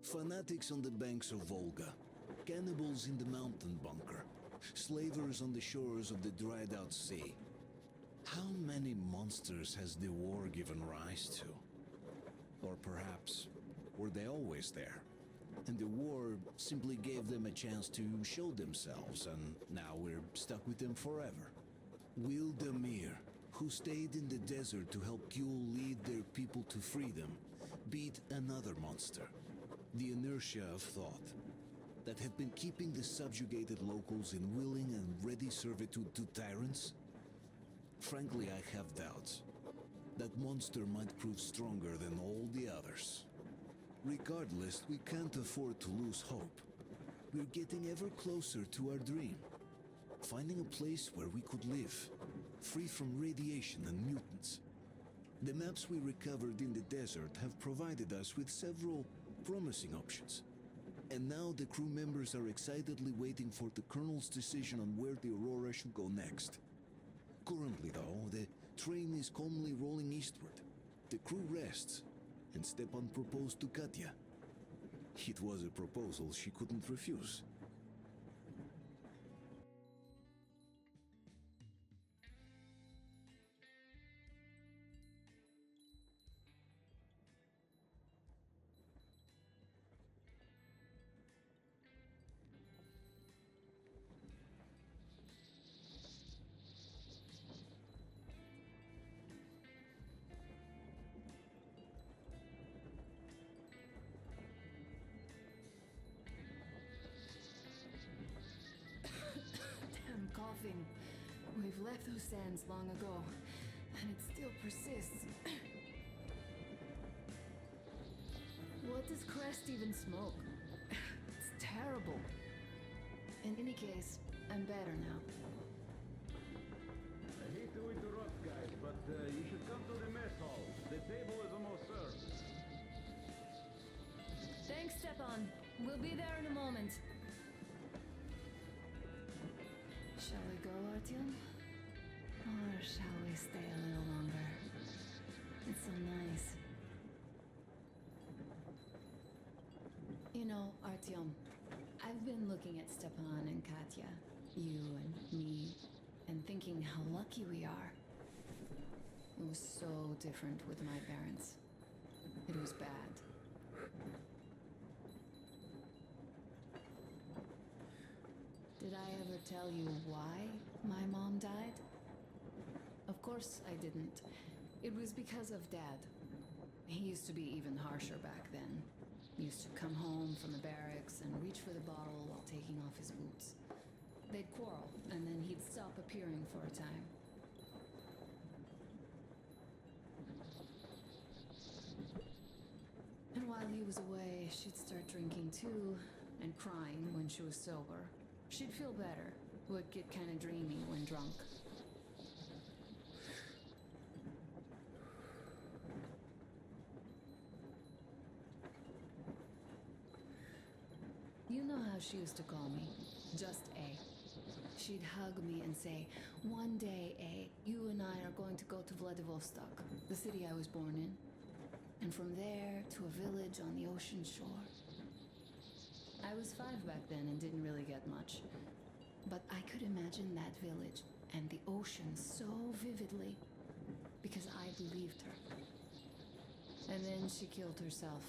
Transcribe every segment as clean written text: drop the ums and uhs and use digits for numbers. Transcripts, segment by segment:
Fanatics on the banks of Volga, cannibals in the mountain bunker, slavers on the shores of the dried-out sea. How many monsters has the war given rise to? Or perhaps, were they always there? And the war simply gave them a chance to show themselves, and now we're stuck with them forever. Will Damir, who stayed in the desert to help Kul lead their people to freedom, beat another monster, the inertia of thought, that had been keeping the subjugated locals in willing and ready servitude to tyrants? Frankly, I have doubts. That monster might prove stronger than all the others. Regardless, we can't afford to lose hope. We're getting ever closer to our dream. Finding a place where we could live, free from radiation and mutants. The maps we recovered in the desert have provided us with several promising options. And now the crew members are excitedly waiting for the Colonel's decision on where the Aurora should go next. Currently, though, the train is calmly rolling eastward. The crew rests, and Stepan proposed to Katya. It was a proposal she couldn't refuse. Damn coughing. We've left those sands long ago, and it still persists. What does Crest even smoke? It's terrible. In any case, I'm better now. I hate to interrupt, guys, but you should come to the mess hall. The table is almost served. Thanks, Stepan. We'll be there in a moment. Shall we go, Artyom? Or shall we stay a little longer? It's so nice. You know, Artyom, I've been looking at Stepan and Katya, you and me, and thinking how lucky we are. It was so different with my parents. It was bad. Did I ever tell you why my mom died? Of course I didn't. It was because of Dad. He used to be even harsher back then. He used to come home from the barracks and reach for the bottle while taking off his boots. They'd quarrel, and then he'd stop appearing for a time. And while he was away, she'd start drinking too, and crying when she was sober. She'd feel better, would get kind of dreamy when drunk. You know how she used to call me? Just A. She'd hug me and say, "One day, A, you and I are going to go to Vladivostok, the city I was born in. And from there to a village on the ocean shore." I was 5 back then and didn't really get much. But I could imagine that village and the ocean so vividly because I believed her. And then she killed herself.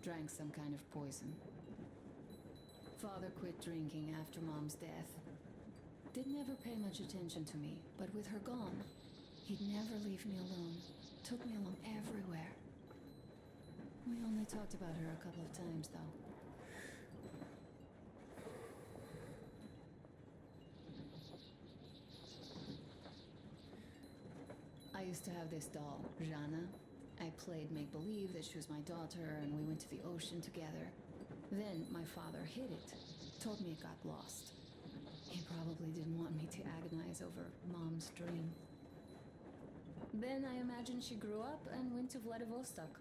Drank some kind of poison. Father quit drinking after Mom's death. Didn't ever pay much attention to me, but with her gone, he'd never leave me alone. Took me along everywhere. We only talked about her a couple of times, though. I used to have this doll, Jana. I played make-believe that she was my daughter, and we went to the ocean together. Then my father hid it, told me it got lost. He probably didn't want me to agonize over Mom's dream. Then I imagined she grew up and went to Vladivostok.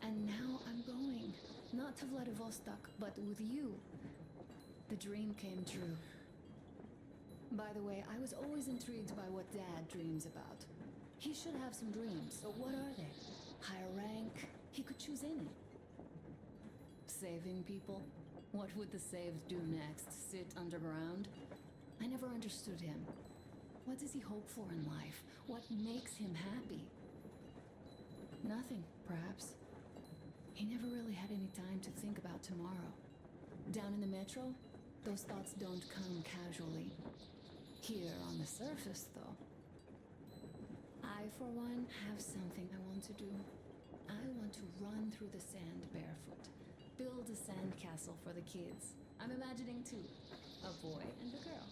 And now I'm going, not to Vladivostok, but with you. The dream came true. By the way, I was always intrigued by what Dad dreams about. He should have some dreams, but what are they? Higher rank? He could choose any. Saving people? What would the saved do next? Sit underground? I never understood him. What does he hope for in life? What makes him happy? Nothing, perhaps. He never really had any time to think about tomorrow. Down in the metro, those thoughts don't come casually. Here on the surface, though. I, for one, have something I want to do. I want to run through the sand barefoot. Build a sandcastle for the kids. I'm imagining two. A boy and a girl.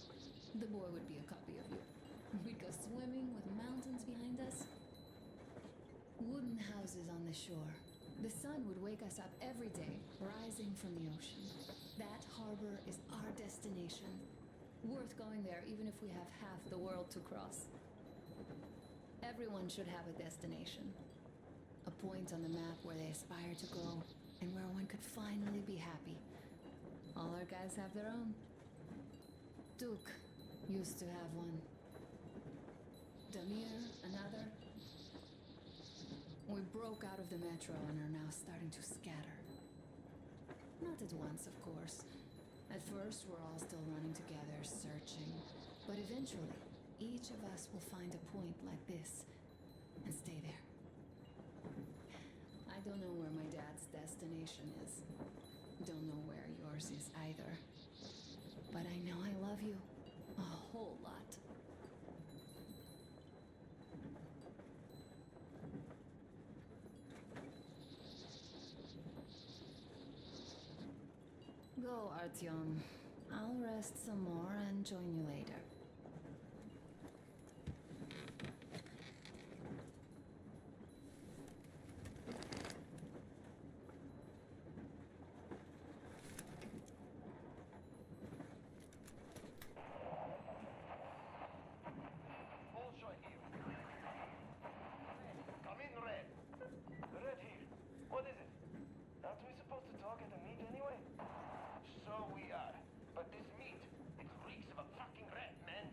The boy would be a copy of you. We'd go swimming with mountains behind us. Wooden houses on the shore. The sun would wake us up every day, rising from the ocean. That harbor is our destination. Worth going there even if we have half the world to cross. Everyone should have a destination. A point on the map where they aspire to go, and where one could finally be happy. All our guys have their own. Duke used to have one. Damir, another. We broke out of the metro and are now starting to scatter. Not at once, of course. At first, we're all still running together, searching. But eventually, each of us will find a point like this and stay there. I don't know where my dad's destination is. Don't know where yours is either. But I know I love you a whole lot. Go, Artyom. I'll rest some more and join you later. Come in, Red. Red here. What is it? Aren't we supposed to talk at the meet anyway? So we are. But this meat, it reeks of a fucking rat, man.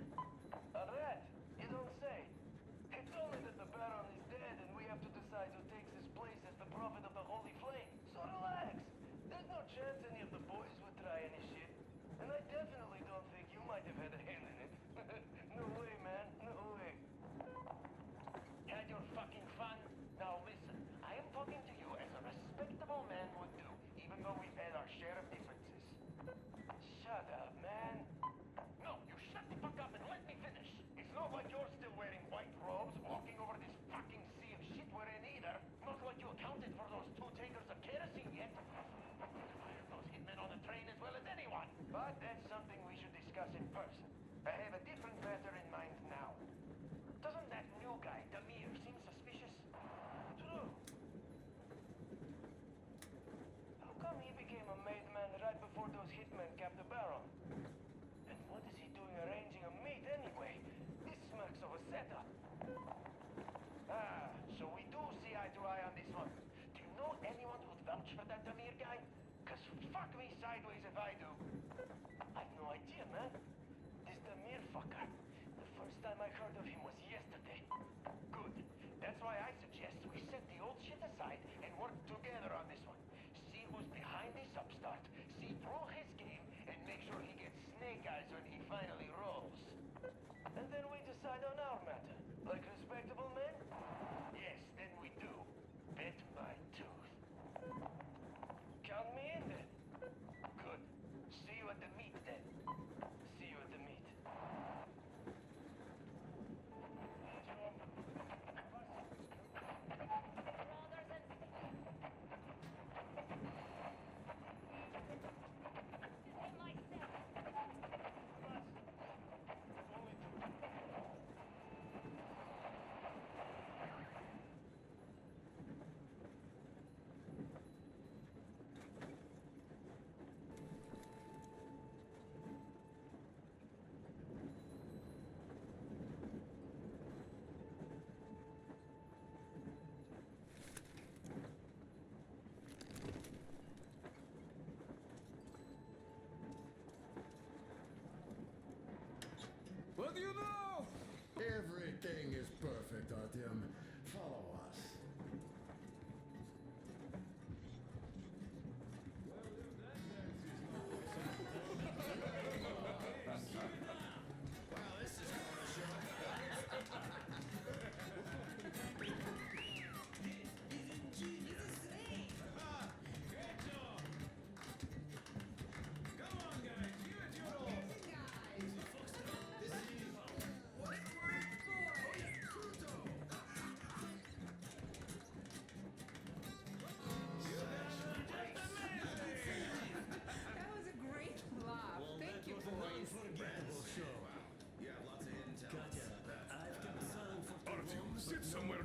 A rat? You don't say. It's only that the Baron is dead and we have to decide who takes his place as the prophet of the Holy Flame. So relax. There's no chance any of the boys would try any shit. And I definitely don't think you might have had a hand in it. No way, man. No way. Had your fucking fun? Now listen, I am talking to you as a respectable man would do, even though we've had our share of differences. Shut up, man. No, you shut the fuck up and let me finish. It's not like you're still wearing white robes, walking over this fucking sea of shit we're in either. Not like you accounted for those 2 tankers of kerosene yet. Those hitmen on the train as well as anyone. But that's something we should discuss in person. I have a different matter in mind now. Doesn't that new guy, Damir, seem suspicious? True. How come he became a made man right before those hitmen capped the Baron? And what is he doing arranging a meet anyway? This smacks of a setup. Ah, so we do see eye to eye on this one. Do you know anyone who'd vouch for that Damir guy? Cause fuck me sideways if I do. I've no idea, man. This Damir fucker. The first time I heard of him was yesterday. Good. That's why I suggest we set the old shit aside and work together on this one. See who's behind this upstart, see through his game, and make sure he gets snake eyes when he finally rolls. And then we decide on our matter. Like respectable men? Yes, then we do. Bet my tooth. Count me in then. Good. See you at the meet then. See you at the meet.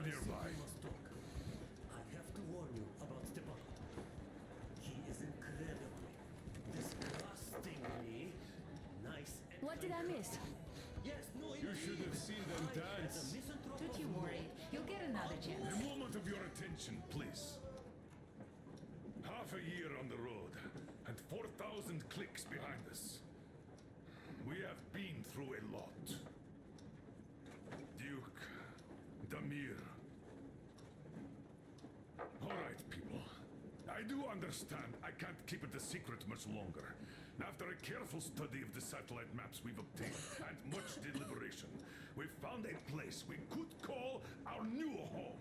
nearby. I have to warn you about Stepan. He is incredibly, disgustingly nice and What did I kind. miss? Yes, no, You should have seen them I, as a dance. misanthrope Don't of you law, worry. You'll get another A chance. moment of your attention, please. Half a year on the road, and 4,000 clicks behind us. We have been through a lot. Duke, Damir. All right, people. I do understand I can't keep it a secret much longer. After a careful study of the satellite maps we've obtained and much deliberation, we've found a place we could call our new home.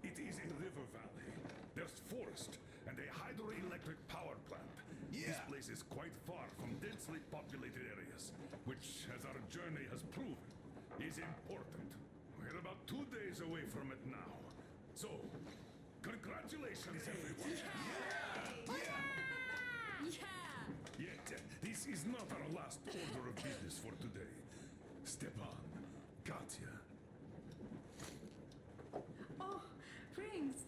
It is a river valley. There's forest and a hydroelectric power plant. This place is quite far from densely populated areas, which, as our journey has proven, is important. We're about 2 days away from it now. So, congratulations, everyone. Yet, this is not our last order of business for today. Stepan, Katya, Oh, rings.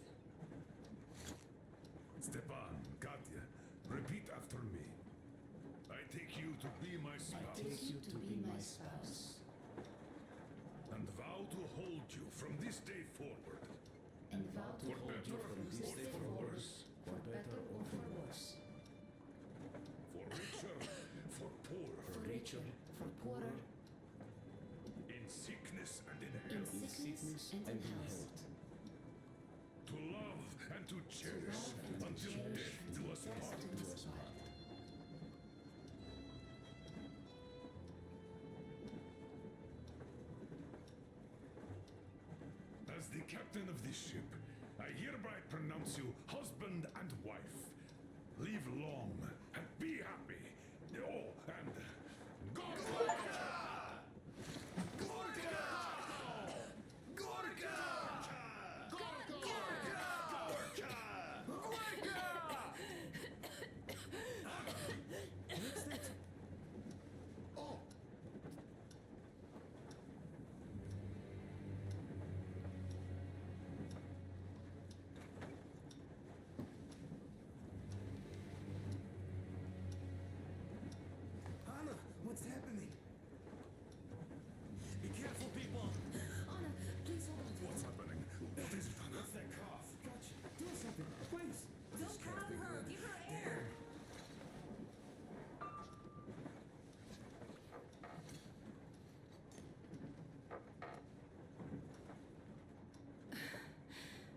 Stepan, Katya, repeat after me. I take you to be my spouse you to be my spouse. and vow to hold you from this day forward. And vow to For hold you better, from this or day for forward, worse. for better or for worse. For richer, for poorer. For richer, for poorer, In sickness and in in health. sickness and in health. To love and to cherish love and to until cherish death do us until part. death do us part. As the captain of this ship, I hereby pronounce you husband and wife. Live long and be happy. Oh, and Gorka! Gorka! Gorka! Oh. Anna, what's happening? Be careful, people. Anna, please hold on to What's happening? What is it, Anna? What's that cough? Gotcha. Do something, please. Don't crowd her. Give her air.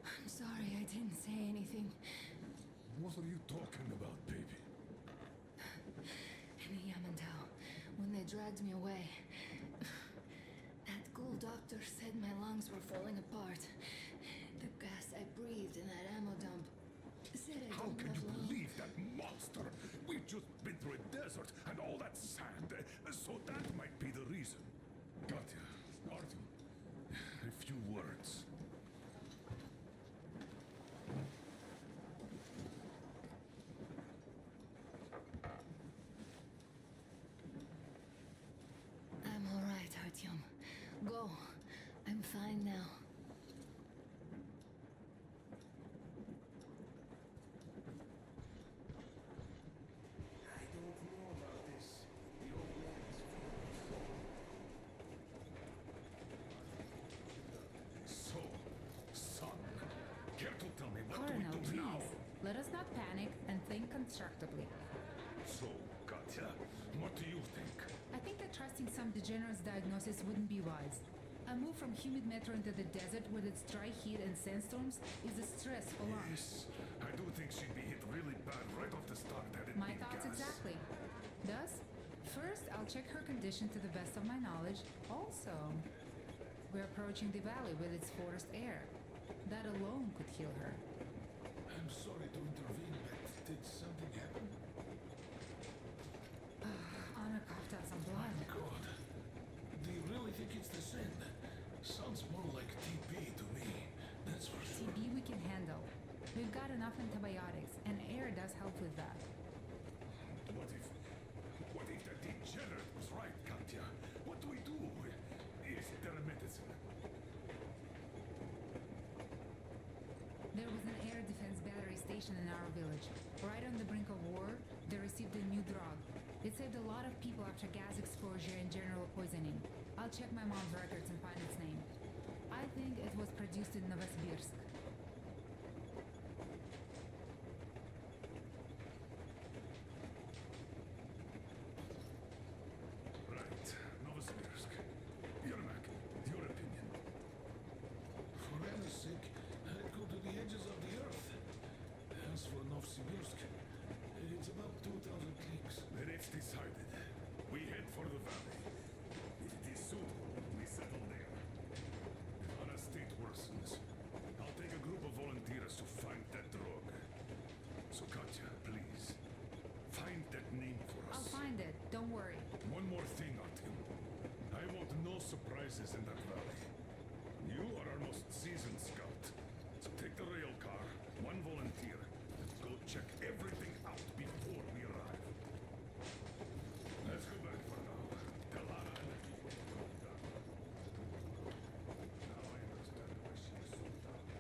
I'm sorry I didn't say anything. What are you talking about, baby? In Yamantau, when they dragged me away, that ghoul doctor said my lungs were falling apart. The gas I breathed in that ammo dump said I How didn't can live you long. believe that monster? We've just been through a desert and all that sand, so that might be the reason. Katya, Artyom, a few words. I'm all right, Artyom. Go. I'm fine now. I don't know about this. The old man is So, son, care to tell me what Colonel, do we do now? please. Let us not panic and think constructively. So, Katya, what do you think? I think that trusting some degenerate's diagnosis wouldn't be wise. A move from humid metro into the desert with its dry heat and sandstorms is a stress for lungs. Yes, I do think she'd be hit really bad right off the start had it My been thoughts gas. exactly. Thus, first I'll check her condition to the best of my knowledge. Also, we're approaching the valley with its forest air. That alone could heal her. I'm sorry to intervene, but did something happen? Anna coughed out some blood. God, do you really think it's the sin? Sounds more like TB to me. That's for sure. TB we can handle. We've got enough antibiotics, and air does help with that. What if the degenerate was right, Katya? What do we do? Is there a medicine? mutation in our village. Right on the brink of war, they received a new drug. It saved a lot of people after gas exposure and general poisoning. I'll check my mom's records and find its name. I think it was produced in Novosibirsk. Right, Novosibirsk. Yermak, your opinion. For Anna's sake, I'd go to the edges of the earth. As for Novosibirsk, it's about 2,000 clicks. Then it's decided. We head for the valley. If it is suitable, we settle there. If Anna's state worsens, I'll take a group of volunteers to find that drug. So Katya, please, find that name for us. I'll find it, don't worry. One more thing, Artyom. I want no surprises in that valley. You are our most seasoned scout. So take the rail car, one volunteer, and go check everything out before we arrive. Let's go back for now. Tell Anna and the people to go down. Now I understand why she is so down.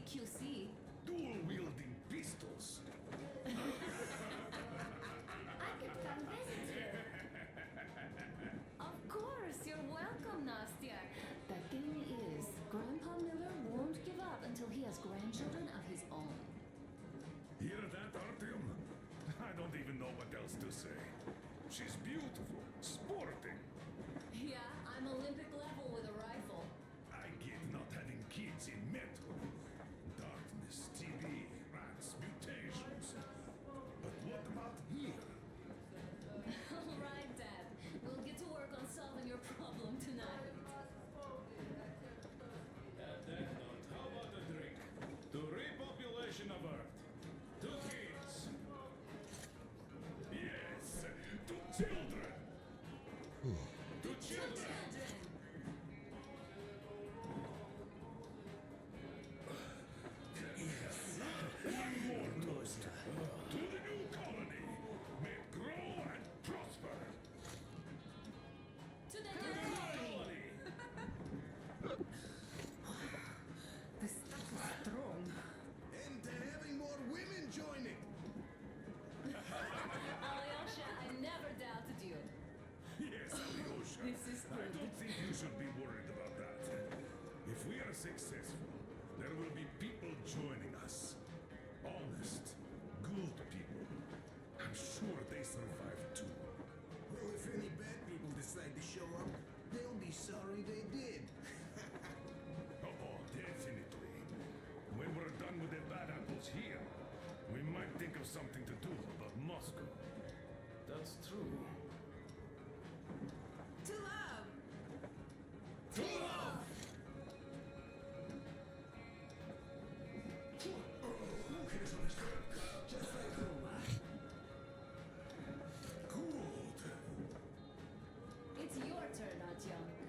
QC. Dual-wielding pistols. I could come visit you. Of course, you're welcome, Nastya. The thing is, Grandpa Miller won't give up until he has grandchildren of his own. Hear that, Artyom? I don't even know what else to say. She's beautiful, sporting. Yeah, I'm Olympic level with a rifle. I get not having kids in Metro. Darkness, TB, rats, mutations. But what about here? All right, Dad. We'll get to work on solving your problem tonight. At that note, how about a drink? To repopulation of Earth. To kids. Yes, to children. To children. To the new colony. May it grow and prosper. To the new Colony. The stuff is strong. And having more women joining. Alyosha, I never doubted you. Yes, Alyosha. This is I good. don't think you should be worried about that. If we are successful, there will be people joining us. Honest, good people. I'm sure they survive too. Well, if any bad people decide to show up, they'll be sorry they did. Oh, definitely. When we're done with the bad apples here, we might think of something to do about Moscow. That's true. To love! Good. It's your turn, Artyom.